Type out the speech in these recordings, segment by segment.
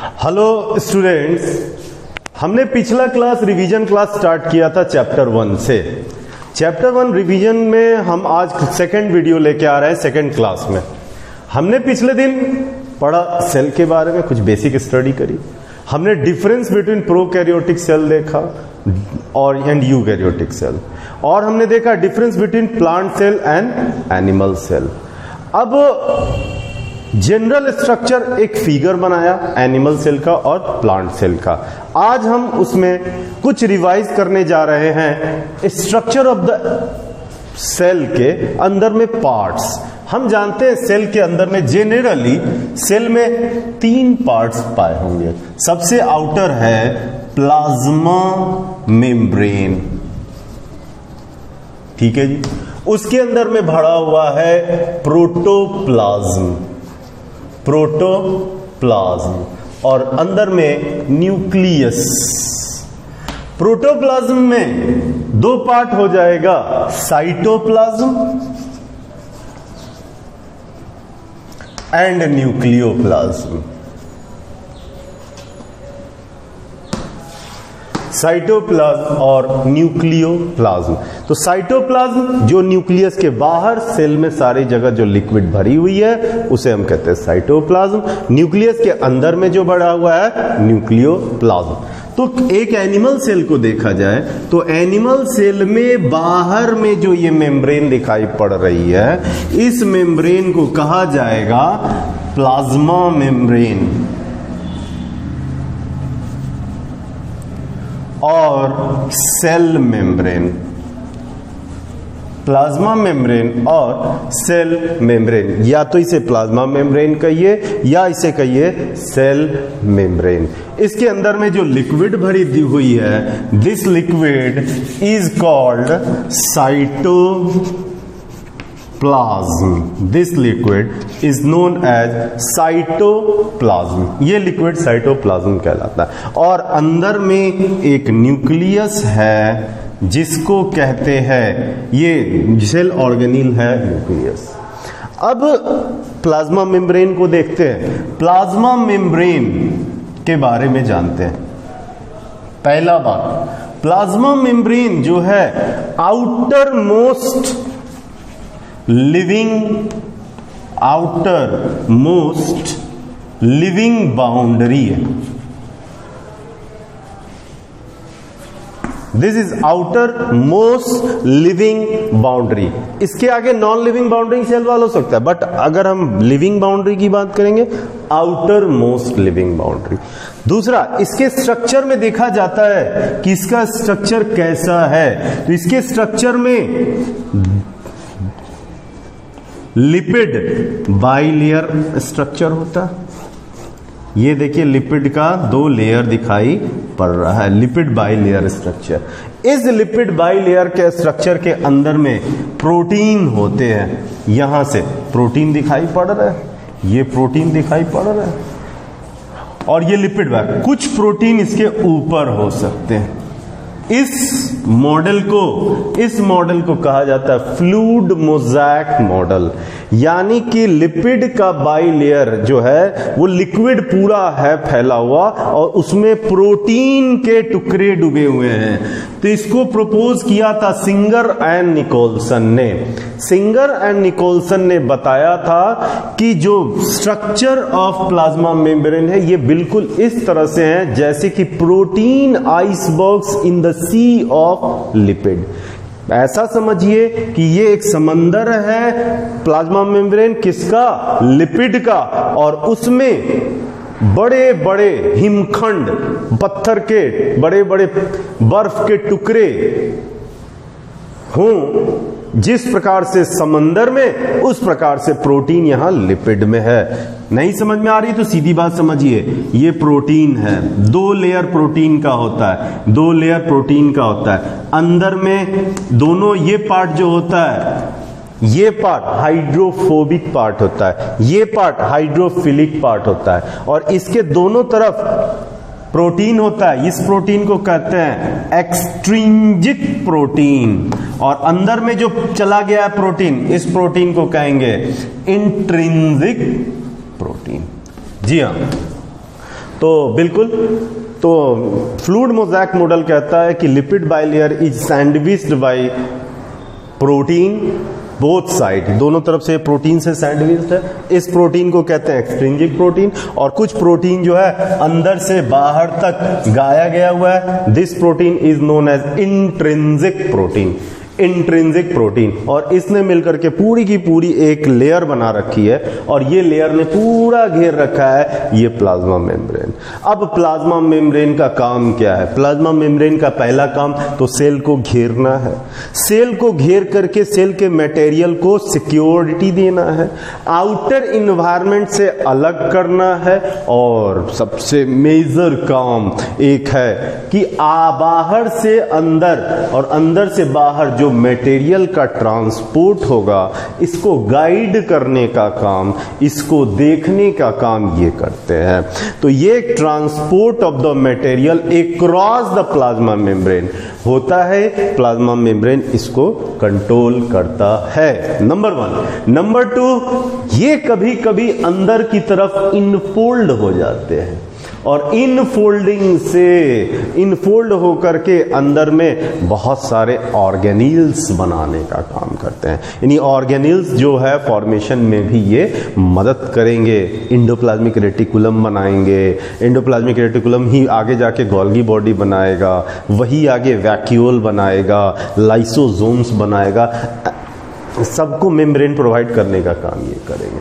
Hello students, हमने पिछला class revision class start किया था चैप्टर 1 से। चैप्टर 1 रिवीजन में हम आज सेकंड वीडियो लेके आ रहे हैं सेकंड क्लास में। हमने पिछले दिन पढ़ा सेल के बारे में, कुछ बेसिक स्टडी करी। हमने डिफरेंस बिटवीन प्रोकैरियोटिक सेल देखा और एंड यूकैरियोटिक सेल, और हमने देखा difference between plant cell and animal cell. अब जनरल स्ट्रक्चर एक फिगर बनाया एनिमल सेल का और प्लांट सेल का। आज हम उसमें कुछ रिवाइज करने जा रहे हैं स्ट्रक्चर ऑफ द सेल के अंदर में पार्ट्स। हम जानते हैं सेल के अंदर में जेनरली सेल में 3 पार्ट्स पाए होंगे। सबसे आउटर है प्लाज्मा मेम्ब्रेन, ठीक है जी। उसके अंदर में भरा हुआ है प्रोटोप्लाज्म, और अंदर में न्यूक्लियस। प्रोटोप्लाज्म में 2 पार्ट हो जाएगा, साइटोप्लाज्म एंड न्यूक्लियोप्लाज्म। साइटोप्लाज्म और न्यूक्लियोप्लाज्म। तो साइटोप्लाज्म जो न्यूक्लियस के बाहर सेल में सारी जगह जो लिक्विड भरी हुई है उसे हम कहते हैं साइटोप्लाज्म। न्यूक्लियस के अंदर में जो भरा हुआ है न्यूक्लियोप्लाज्म। तो एक एनिमल सेल को देखा जाए तो एनिमल सेल में बाहर में जो ये मेम्ब्रेन दिखाई पड़ रही है, इस मेम्ब्रेन को कहा जाएगा प्लाज्मा मेम्ब्रेन और सेल मेम्ब्रेन। प्लाज्मा मेम्ब्रेन और सेल मेम्ब्रेन, या तो इसे प्लाज्मा मेम्ब्रेन कहिए या इसे कहिए सेल मेम्ब्रेन। इसके अंदर में जो लिक्विड भरी दी हुई है, this liquid is called cytoplasm. This liquid is known as cytoplasm. ये लिक्विड साइटोप्लाज्म कहलाता है। और अंदर में एक न्यूक्लियस है जिसको कहते हैं, ये सेल ऑर्गेनील है न्यूक्लियस। अब प्लाज्मा मेम्ब्रेन को देखते हैं। प्लाज्मा मेम्ब्रेन के बारे में जानते हैं। पहला बात, प्लाज्मा मेम्ब्रेन जो है आउटर मोस्ट लिविंग बाउंड्री है। This is outer most living boundary. इसके आगे नॉन लिविंग बाउंड्री सेल वाला हो सकता है, बट अगर हम लिविंग बाउंड्री की बात करेंगे, आउटर मोस्ट लिविंग बाउंड्री। दूसरा, इसके स्ट्रक्चर में देखा जाता है कि इसका स्ट्रक्चर कैसा है। तो इसके स्ट्रक्चर में लिपिड बाइलेयर स्ट्रक्चर होता है। ये देखिए लिपिड का 2 लेयर दिखाई पड़ रहा है, लिपिड बाइलेयर स्ट्रक्चर। इस लिपिड बाइलेयर के स्ट्रक्चर के अंदर में प्रोटीन होते हैं। यहां से प्रोटीन दिखाई पड़ रहा है, ये प्रोटीन दिखाई पड़ रहा है, और ये लिपिड बाइलेयर। कुछ प्रोटीन इसके ऊपर हो सकते हैं। इस मॉडल को कहा जाता है फ्लूइड मोज़ेक मॉडल, यानी कि लिपिड का बाइलेयर जो है वो लिक्विड पूरा है फैला हुआ और उसमें प्रोटीन के टुकड़े डूबे हुए हैं। तो इसको प्रपोज किया था सिंगर एंड निकोलसन ने। सिंगर एंड निकोलसन ने बताया था कि जो स्ट्रक्चर ऑफ प्लाज्मा मेम्ब्रेन है ये बिल्कुल इस तरह से है जैसे कि protein icebergs in the sea of lipid. ऐसा समझिए कि ये एक समंदर है प्लाज्मा मेम्ब्रेन, किसका? लिपिड का, और उसमें बड़े बड़े हिमखंड, पत्थर के बड़े बड़े बर्फ के टुकड़े हों। जिस प्रकार से समंदर में, उस प्रकार से प्रोटीन यहां लिपिड में है। नहीं समझ में आ रही तो सीधी बात समझिए, ये प्रोटीन है। 2 लेयर प्रोटीन का होता है, 2 लेयर प्रोटीन का होता है। अंदर में दोनों ये पार्ट जो होता है, ये पार्ट हाइड्रोफोबिक पार्ट होता है, ये पार्ट हाइड्रोफिलिक पार्ट होता है, और इसके दोनों तरफ प्रोटीन होता है। इस प्रोटीन को कहते हैं एक्सट्रिंजिक प्रोटीन, और अंदर में जो चला गया है प्रोटीन, इस प्रोटीन को कहेंगे इंट्रिंसिक प्रोटीन। जी हाँ, तो बिल्कुल, तो फ्लूइड मोज़ेक मॉडल कहता है कि lipid bilayer is sandwiched bye protein both side, दोनों तरफ से प्रोटीन से सैंडविच्ड है। इस प्रोटीन को कहते हैं एक्सट्रिंसिक प्रोटीन, और कुछ प्रोटीन जो है अंदर से बाहर तक गाया गया हुआ है। This protein is known as intrinsic protein, intrinsic protein. और इसने मिलकर के पूरी की पूरी एक लेयर बना रखी है, और ये लेयर ने पूरा घेर रखा है ये प्लाज्मा मेम्ब्रेन। अब प्लाज्मा मेम्ब्रेन का काम क्या है? प्लाज्मा मेम्ब्रेन का पहला काम तो सेल को घेरना है, सेल को घेर करके सेल के मटेरियल को सिक्योरिटी देना है, आउटर इन्वायरमेंट से अलग करना है, और सबसे मेजर काम एक है कि बाहर से अंदर और अंदर से बाहर जो मटेरियल का ट्रांसपोर्ट होगा, इसको गाइड करने का काम, इसको देखने का काम ये करते हैं। तो ये transport of the material across the plasma membrane होता है, प्लाज्मा मेम्ब्रेन इसको कंट्रोल करता है, नंबर 1। नंबर 2, ये कभी कभी अंदर की तरफ इनफोल्ड हो जाते हैं, और इनफोल्डिंग से इनफोल्ड होकर के अंदर में बहुत सारे ऑर्गेनील्स बनाने का काम करते हैं। यानी ऑर्गेनील्स जो है फॉर्मेशन में भी ये मदद करेंगे, एंडोप्लाज्मिक रेटिकुलम बनाएंगे, एंडोप्लाज्मिक रेटिकुलम ही आगे जाके गोल्गी बॉडी बनाएगा, वही आगे वैक्यूल बनाएगा, लाइसोसोम्स बनाएगा, सबको मेम्ब्रेन प्रोवाइड करने का काम ये करेंगे।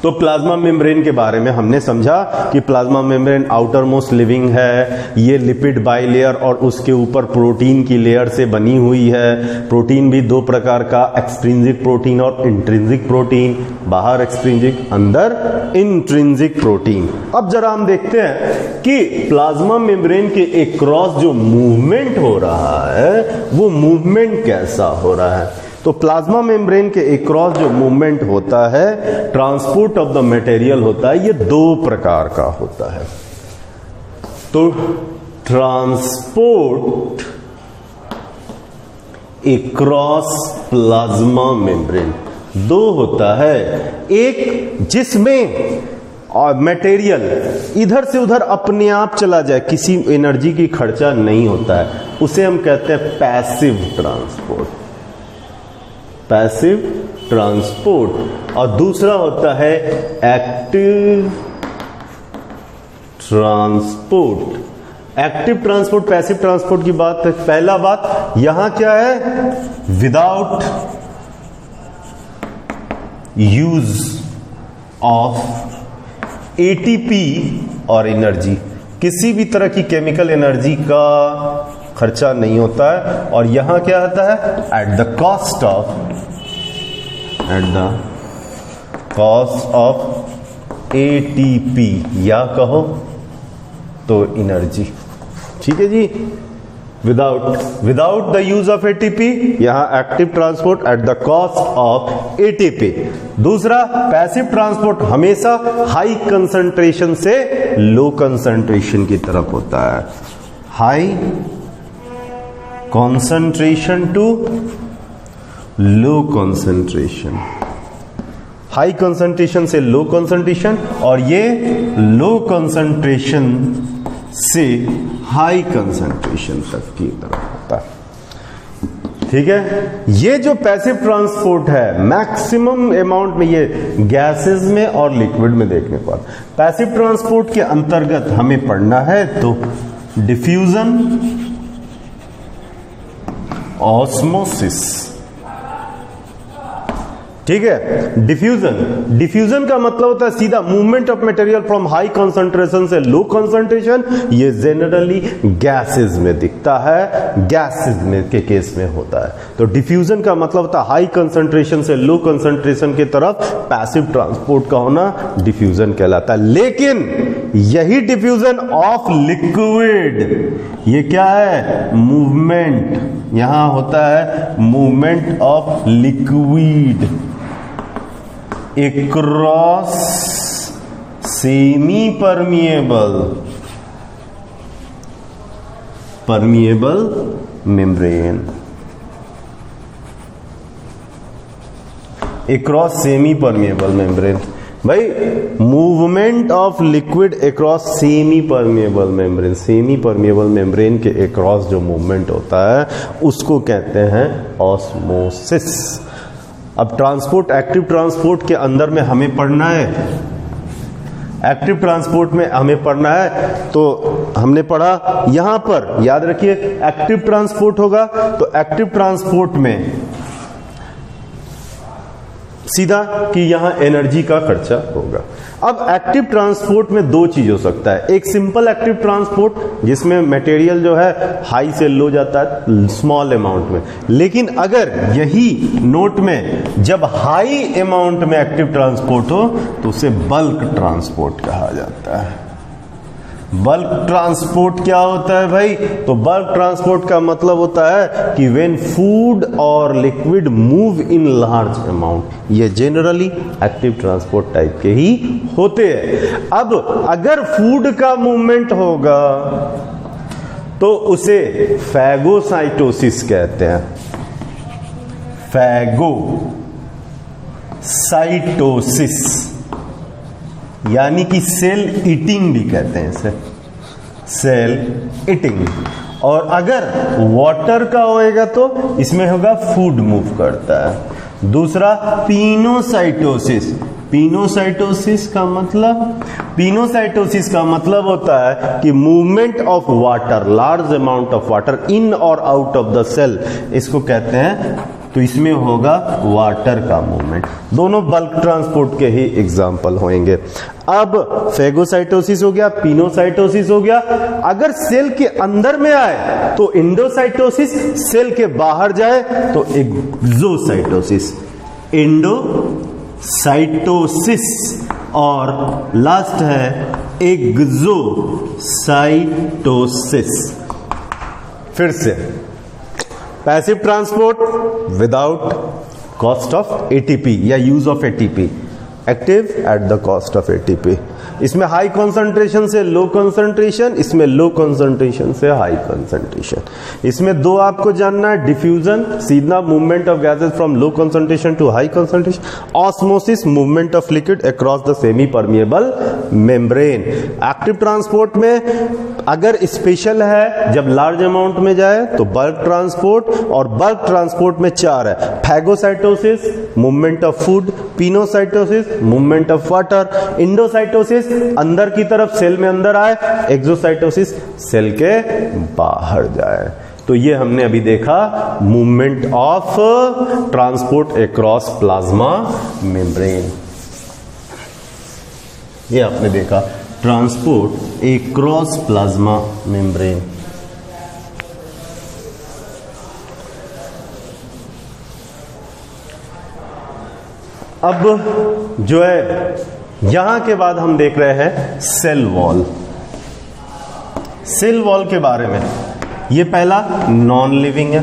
तो प्लाज्मा मेम्ब्रेन के बारे में हमने समझा कि plasma membrane outer most living है, ये लिपिड बाइलेयर और उसके ऊपर प्रोटीन की लेयर से बनी हुई है। प्रोटीन भी दो प्रकार का, एक्सट्रिंसिक प्रोटीन और इंट्रिंसिक प्रोटीन, बाहर एक्सट्रिंसिक, अंदर इंट्रिंसिक प्रोटीन। अब जरा हम देखते हैं कि प्लाज्मा मेम्ब्रेन के एक क्रॉस जो मूवमेंट हो रहा है वो मूवमेंट कैसा हो रहा है। तो प्लाज्मा मेम्ब्रेन के अक्रॉस जो मूवमेंट होता है, ट्रांसपोर्ट ऑफ द मटेरियल होता है, ये दो प्रकार का होता है। तो ट्रांसपोर्ट अक्रॉस प्लाज्मा मेम्ब्रेन दो होता है, एक जिसमें और मटेरियल इधर से उधर अपने आप चला जाए, किसी एनर्जी की खर्चा नहीं होता है, उसे हम कहते हैं पैसिव ट्रांसपोर्ट, पैसिव ट्रांसपोर्ट। और दूसरा होता है active transport. Active transport, passive transport की बात है। पहला बात यहां क्या है, विदाउट यूज ऑफ एटीपी और एनर्जी, किसी भी तरह की केमिकल एनर्जी का खर्चा नहीं होता है। और यहां क्या आता है, at the cost of ATP, या कहो तो एनर्जी, ठीक है जी, without the use of ATP, यहां active transport at the cost of ATP. दूसरा पैसिव ट्रांसपोर्ट हमेशा हाई कंसंट्रेशन से लो कंसंट्रेशन की तरफ होता है, high concentration to low concentration, high concentration से लो कंसंट्रेशन, और ये लो कंसंट्रेशन से हाई कंसंट्रेशन तक की तरफ होता है, ठीक है। ये जो पैसिव ट्रांसपोर्ट है मैक्सिमम अमाउंट में ये गैसेस में और लिक्विड में देखने को आता है। पैसिव ट्रांसपोर्ट के अंतर्गत हमें पढ़ना है तो डिफ्यूजन, ऑस्मोसिस, ठीक है। डिफ्यूजन का मतलब होता है सीधा movement of material from high concentration से लो कंसंट्रेशन। ये जनरली गैसेस में दिखता है, गैसेस में के केस में होता है। तो डिफ्यूजन का मतलब होता है हाई कंसंट्रेशन से लो कंसंट्रेशन की तरफ पैसिव ट्रांसपोर्ट का होना डिफ्यूजन कहलाता है। लेकिन यही डिफ्यूजन ऑफ लिक्विड, ये क्या है, मूवमेंट, यहां होता है movement of liquid across semi permeable membrane, across semi permeable membrane. भाई movement of liquid across semi permeable membrane, semi permeable membrane के अक्रॉस जो मूवमेंट होता है उसको कहते हैं ऑस्मोसिस। अब ट्रांसपोर्ट, एक्टिव ट्रांसपोर्ट के अंदर में हमें पढ़ना है, एक्टिव ट्रांसपोर्ट में हमें पढ़ना है तो हमने पढ़ा यहां पर, याद रखिए एक्टिव ट्रांसपोर्ट होगा तो एक्टिव ट्रांसपोर्ट में सीधा कि यहां एनर्जी का खर्चा होगा। अब एक्टिव ट्रांसपोर्ट में दो चीज हो सकता है, एक सिंपल एक्टिव ट्रांसपोर्ट जिसमें मटेरियल जो है हाई से लो जाता है स्मॉल अमाउंट में, लेकिन अगर यही नोट में जब हाई अमाउंट में एक्टिव ट्रांसपोर्ट हो तो उसे बल्क ट्रांसपोर्ट कहा जाता है। बल्क ट्रांसपोर्ट क्या होता है भाई? तो बल्क ट्रांसपोर्ट का मतलब होता है कि व्हेन फूड और liquid move in large amount, ये जेनरली एक्टिव ट्रांसपोर्ट टाइप के ही होते हैं। अब अगर फूड का मूवमेंट होगा तो उसे फैगोसाइटोसिस कहते हैं, फैगोसाइटोसिस, यानी कि सेल ईटिंग भी कहते हैं इसे, सेल ईटिंग। और अगर वाटर का होएगा तो इसमें होगा फूड मूव करता है। दूसरा पिनोसाइटोसिस, पिनोसाइटोसिस का मतलब होता है कि movement of water, large amount of water in और आउट ऑफ द सेल, इसको कहते हैं। तो इसमें होगा वाटर का मूवमेंट। दोनों बल्क ट्रांसपोर्ट के ही एग्जाम्पल होंगे। अब फेगोसाइटोसिस हो गया, पिनोसाइटोसिस हो गया। अगर सेल के अंदर में आए तो इंडोसाइटोसिस, सेल के बाहर जाए तो एक्सोसाइटोसिस, इंडोसाइटोसिस, और लास्ट है एक्सोसाइटोसिस। फिर से passive transport without cost of ATP या use of ATP, active at the cost of ATP. इसमें हाई कंसंट्रेशन से लो कंसंट्रेशन, इसमें लो कंसंट्रेशन से हाई कंसंट्रेशन। इसमें दो आपको जानना है, डिफ्यूजन सीधा movement of gases from low concentration to high concentration, osmosis movement of liquid across the semi permeable membrane. Active transport में अगर स्पेशल है जब लार्ज अमाउंट में जाए तो बल्क ट्रांसपोर्ट, और बल्क ट्रांसपोर्ट में चार है, phagocytosis movement of food, pinocytosis movement of water, endocytosis अंदर की तरफ सेल में अंदर आए, एक्सोसाइटोसिस सेल के बाहर जाए। तो ये हमने अभी देखा movement of transport across plasma membrane, ये आपने देखा ट्रांसपोर्ट अक्रॉस प्लाज्मा मेम्ब्रेन। अब जो है यहां के बाद हम देख रहे हैं सेल वॉल। सेल वॉल के बारे में, ये पहला नॉन लिविंग है।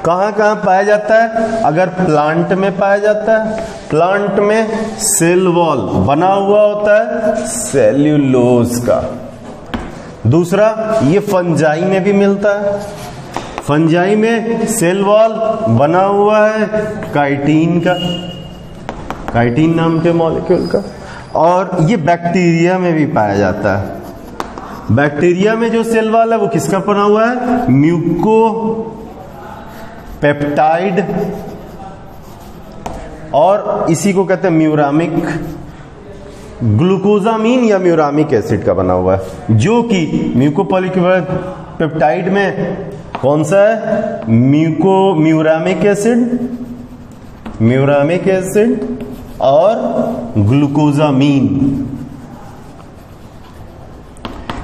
कहां कहां पाया जाता है? अगर प्लांट में पाया जाता है, प्लांट में सेल वॉल बना हुआ होता है सेल्यूलोज का। दूसरा, ये फंजाई में भी मिलता है, फंजाई में सेल वॉल बना हुआ है काइटिन का, काइटिन नाम के मॉलिक्यूल का। और ये बैक्टीरिया में भी पाया जाता है। बैक्टीरिया में जो सेल वॉल है वो किसका बना हुआ है? म्यूकोपेप्टाइड, और इसी को कहते हैं म्यूरामिक, ग्लूकोजामीन या म्यूरामिक एसिड का बना हुआ है, जो कि म्यूकोपेप्टाइड में कौन सा है? म्यूरामिक एसिड और ग्लूकोजामीन,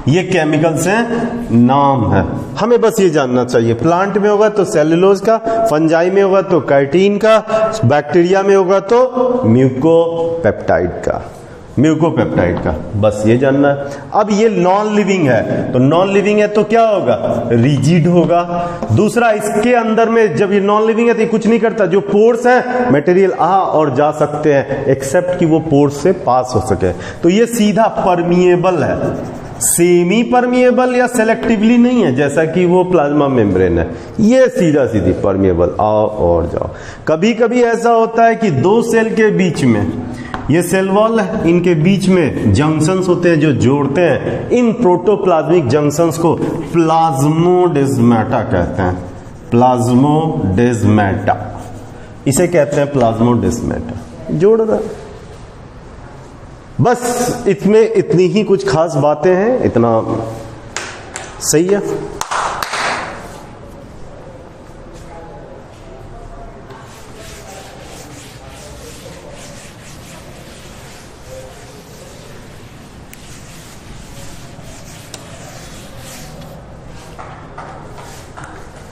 ये केमिकल्स हैं, नाम है। हमें बस ये जानना चाहिए, प्लांट में होगा तो सेल्यूलोज का, फंजाई में होगा तो काइटिन का, बैक्टीरिया में होगा तो म्यूकोपेप्टाइड का, बस ये जानना है। अब ये नॉन लिविंग है, तो नॉन लिविंग है तो क्या होगा? रिजिड होगा। दूसरा, इसके अंदर में जब ये नॉन लिविंग है तो ये कुछ नहीं करता, जो पोर्स है मटेरियल आ और जा सकते हैं एक्सेप्ट कि वो पोर्स से पास हो सके, तो ये सीधा परमिएबल है। सेमी परमिएबल या सेलेक्टिवली नहीं है जैसा कि वो प्लाज्मा मेम्ब्रेन है, ये सीधा सीधी परमिएबल, आओ और जाओ। कभी कभी ऐसा होता है कि दो सेल के बीच में, ये सेल वॉल है, इनके बीच में जंक्शंस होते हैं जो जोड़ते हैं, इन प्रोटोप्लाज्मिक जंक्शंस को प्लाज्मोडेस्माटा कहते हैं, प्लाज्मोडेस्माटा, इसे कहते हैं प्लाज्मोडेस्माटा, जोड़ रहा। बस इसमें इतनी ही कुछ खास बातें हैं, इतना सही है।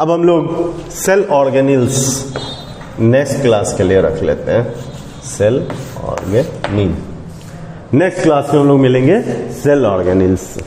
अब हम लोग सेल ऑर्गेनिल्स नेक्स्ट क्लास के लिए रख लेते हैं, सेल ऑर्गेनिल। नेक्स्ट क्लास में हम लोग मिलेंगे सेल ऑर्गेनिल्स।